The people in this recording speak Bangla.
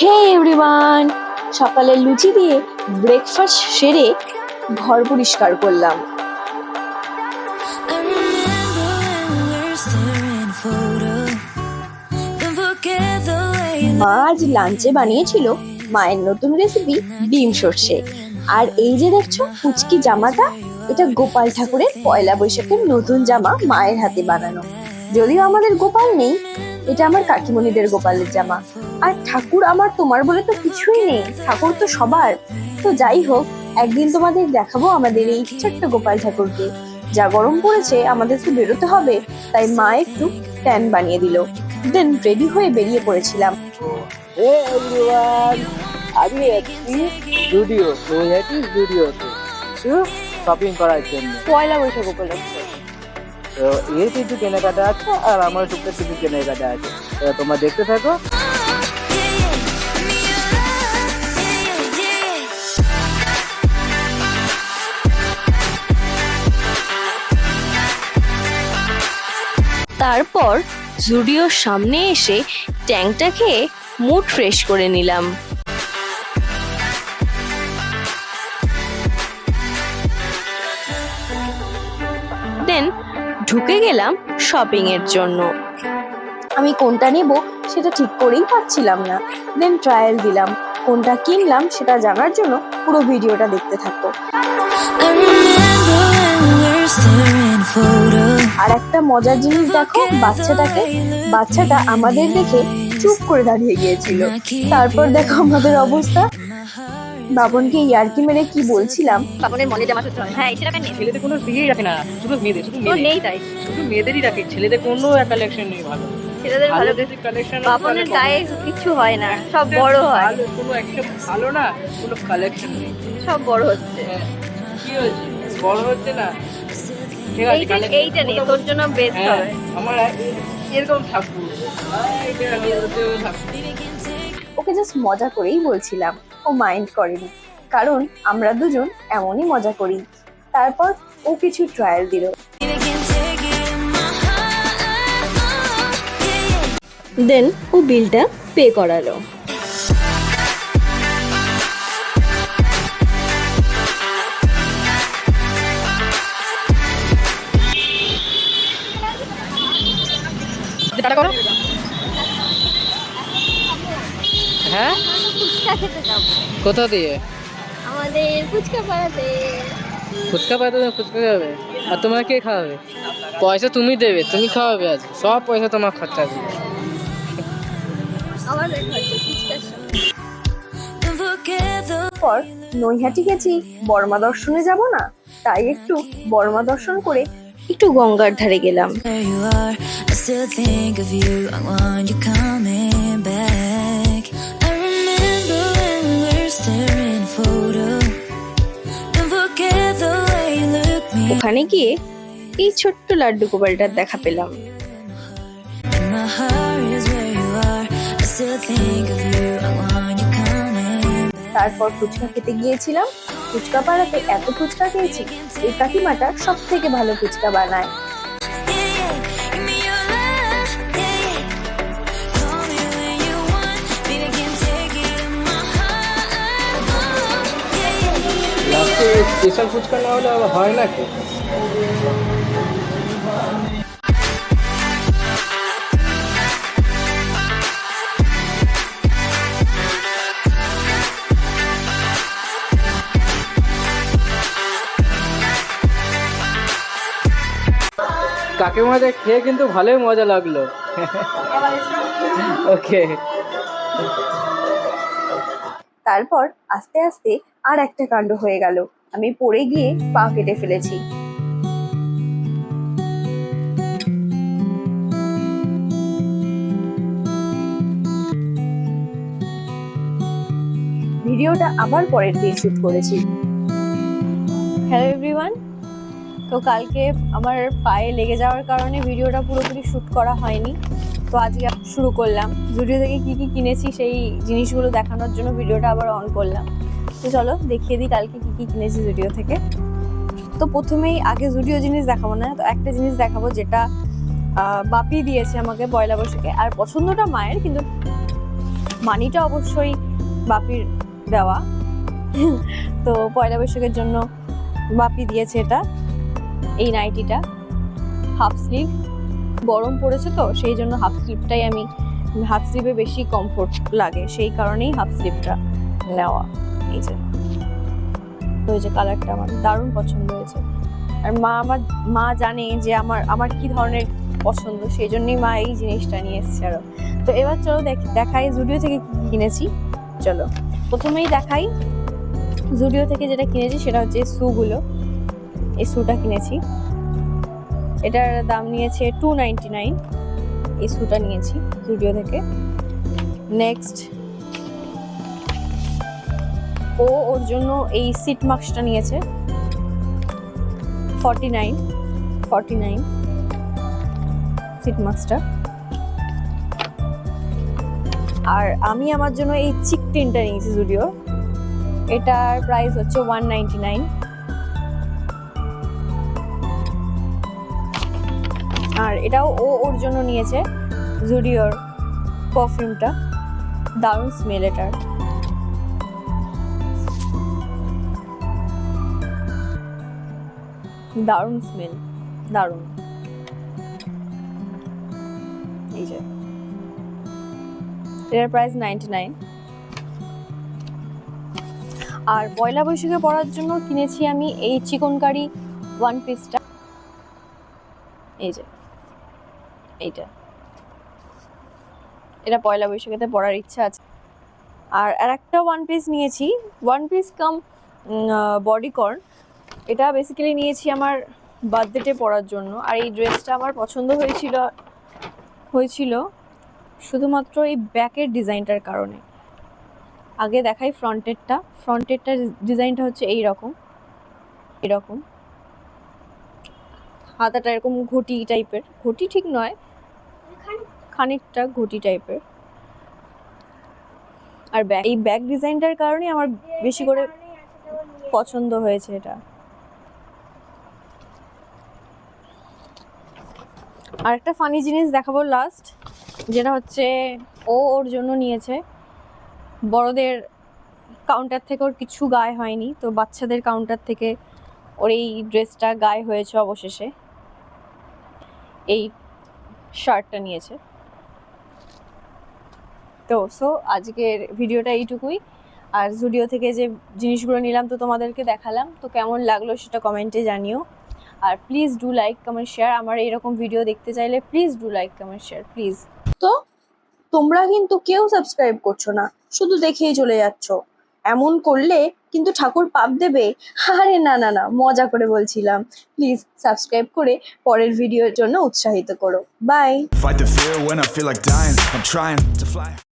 হে এভরিওয়ান, সকালে লুচি দিয়ে ব্রেকফাস্ট সেরে ঘর পরিষ্কার করলাম। মা আজ লাঞ্চে বানিয়েছিল মায়ের নতুন রেসিপি ডিম সর্ষে। আর এই যে দেখছো পুচকি জামাটা, এটা গোপাল ঠাকুরের পয়লা বৈশাখের নতুন জামা মায়ের হাতে বানানো। যদিও আমাদের গোপাল নেই, এটা আমার কাকিমণিদের গোপালের জামা। আর ঠাকুর আমার তোমার বলে তো কিছুই নেই, ঠাকুর তো সবার। তো যাই হোক, একদিন তোমাদের দেখাবো আমাদের এই ছোট্ট গোপাল ঠাকুরকে। যা গরম পড়েছে, আমাদের তো বেরোতে হবে, তাই মা একটু ট্যান বানিয়ে দিল। দেন রেডি হয়ে বেরিয়ে পড়েছিলাম। আমি যাচ্ছি জুডিওতে শপিং করার জন্য। পয়লা বৈশাখ উপলক্ষে তো এর কিছু কেনাকাটা আছে আর আমার টুকটাক কিছু কেনাকাটা আছে, তো তোমরা দেখতে থাকো। তারপর জুডিওর সামনে এসে ট্যাংটা খেয়ে মুড ফ্রেশ করে নিলাম। দেন ঢুকে গেলাম শপিং এর জন্য। আমি কোনটা নেব সেটা ঠিক করেই পাচ্ছিলাম না। দেন ট্রায়াল দিলাম। কোনটা কিনলাম সেটা জানার জন্য পুরো ভিডিওটা দেখতে থাকো। আর একটা মজার জিনিস দেখো, বাচ্চাটা আমাদের দেখে চুপ করে দাঁড়িয়ে গিয়েছিল। তারপর দেখো আমাদের অবস্থা। বাবনকে ইয়ার্কি মেরে কি বলছিলাম, বাবনের মনে জামা সুতো হ্যাঁ এটা কেন ছেলেদের কোনো বিয়েই রাখে না, শুধু মেয়েদের, নেই তাই শুধু মেয়েদেরই রাখে, ছেলেদের কোনো কালেকশন নেই ভালো। ছেলেদের ভালো কালেকশন, বাবনের গায়ে কিছু হয় না, সব বড় হয়, কোনো একটা ভালো না, কোনো কালেকশন নেই, সব বড় হচ্ছে। কি হয়েছে বড় হচ্ছে না? ঠিক আছে, এইটা নেই, তোর জন্য বেস্ট হবে। আমার এরকম ঠাকুর, ওকে জাস্ট মজা করেই বলছিলাম। ও মাইন্ড করেনি, কারণ আমরা দুজন এমনই মজা করি। তারপর ও কিছু ট্রায়াল দিল। দেন ও বিলটা পে করালো। হ্যাঁ, ফুচকা খেতে যাবো কোথা দিয়ে? আমাদের ফুচকা পাড়াতে। ফুচকা পাতে ফুচকা খাবে, আর তোমার কে খাওয়াবে? পয়সা তুমি দেবে, তুমি খাওয়াবে, আজ সব পয়সা তোমার খরচা দেবে। আমাদের খরচা ফুচকার সময়। পর নৈহাটি গেছি বর্মা দর্শনে যাব না, তাই একটু বর্মা দর্শন করে একটু গঙ্গার ধারে গেলাম। ওখানে গিয়ে এই ছোট্ট লাড্ডু গোপালটার দেখা পেলাম। তারপর ফুচকা খেতে গিয়েছিলাম। ফুচকা পাড়াতে এত ফুচকা খেয়েছি, এই কাকিমাটা সব থেকে ভালো ফুচকা বানায়। স্পেশাল ফুচকা না হলে হয় নাকি? কাকিমাদের খেয়ে কিন্তু ভালোই মজা লাগলো। ওকে। তারপর আস্তে আস্তে আর একটা কাণ্ড হয়ে গেল। আমি পড়ে গিয়ে পা কেটে ফেলেছি। ভিডিওটা আবার পরের দিন শুট করেছি। হ্যালো এভরিওয়ান, তো কালকে আমার পায়ে লেগে যাওয়ার কারণে ভিডিওটা পুরোপুরি শুট করা হয়নি। তো আজকে শুরু করলাম। জুডিও থেকে কি কি কিনেছি সেই জিনিসগুলো দেখানোর জন্য ভিডিওটা আবার অন করলাম। তো চলো দেখিয়ে দিই কালকে কি কি কিনেছি জুডিও থেকে। তো প্রথমেই আগে জুডিও জিনিস দেখাবো না, তো একটা জিনিস দেখাবো যেটা বাপি দিয়েছে আমাকে পয়লা বৈশাখে। আর পছন্দটা মায়ের, কিন্তু মানিটা অবশ্যই বাপির দেওয়া। তো পয়লা বৈশাখের জন্য বাপি দিয়েছে এটা, এই নাইটিটা হাফ স্লিভ। গরম পড়েছে তো সেই জন্য হাফ স্লিভটাই আমি, হাফ স্লিভে বেশি কমফোর্ট লাগে, সেই কারণেই হাফ স্লিভটা নেওয়া। এই যে, তো এই যে কালারটা আমার দারুণ পছন্দ হয়েছে। আর মা জানে যে আমার কি ধরনের পছন্দ, সেই জন্যই মা এই জিনিসটা নিয়ে এসছে আরো। তো এবার চলো দেখাই জুডিও থেকে কি কিনেছি। চলো প্রথমেই দেখাই জুডিও থেকে যেটা কিনেছি, সেটা হচ্ছে শুগুলো। এই শুটা কিনেছি, এটার দাম নিয়েছে 299। এই শুটা নিয়েছি জুডিও থেকে। নেক্সট ওর জন্য এই সিট মাস্কটা নিয়েছে 49 সিট মাস্কটা। আর আমি আমার জন্য এই চিক টিনটা নিয়েছি জুডিও, এটার প্রাইস হচ্ছে 199। আর এটাও ওর জন্য নিয়েছে জুডিওর পারফিউমটা, দারুণ স্মেল এটার। দারুণ স্মেল, দারুণ। এই যে এটার প্রাইস 99। আর পয়লা বৈশাখে পরার জন্য কিনেছি আমি এই চিকনকারি ওয়ান পিসটা। এই যে এটা পয়লা বৈশাখেতে পরার ইচ্ছা আছে। আর একটা ওয়ান পিস নিয়েছি, ওয়ান পিস কাম বডিকর্ন। এটা বেসিক্যালি নিয়েছি আমার বার্থডেতে পরার জন্য। আর এই ড্রেসটা আমার পছন্দ হয়েছিল শুধুমাত্র এই ব্যাকের ডিজাইনটার কারণে। আগে দেখাই ফ্রন্টেরটা ডিজাইনটা হচ্ছে এরকম হাতাটা এরকম ঘটি টাইপের, ঘটি ঠিক নয়, খানিকটা ঘটি টাইপের। আর এই ব্যাক ডিজাইনটার কারণে আমার বেশি করে পছন্দ হয়েছে এটা। আর একটা ফানি জিনিস দেখাবো লাস্ট, যেটা হচ্ছে ওর জন্য নিয়েছে। বড়দের কাউন্টার থেকে ওর কিছু গায়ে হয়নি, তো বাচ্চাদের কাউন্টার থেকে ওর এই ড্রেসটা গায়ে হয়েছে অবশেষে। এই শার্টটা নিয়েছে। তো আজকের ভিডিওটা এইটুকুই। আর জুডিও থেকে যে জিনিসগুলো নিলাম তো তোমাদেরকে দেখালাম, তো কেমন লাগলো সেটা কমেন্টে জানিও। আর please do like comment share. আমার এরকম ভিডিও দেখতে চাইলে please do like comment share please. তো তোমরা কিন্তু কেউ সাবস্ক্রাইব করছো না, শুধু দেখেই চলে যাচ্ছ। এমন করলে কিন্তু ঠাকুর পাপ দেবে। আরে না না না, মজা করে বলছিলাম। প্লিজ সাবস্ক্রাইব করে পরের ভিডিওর জন্য উৎসাহিত করো। By. Fight the fear when I feel like dying. I'm trying to fly.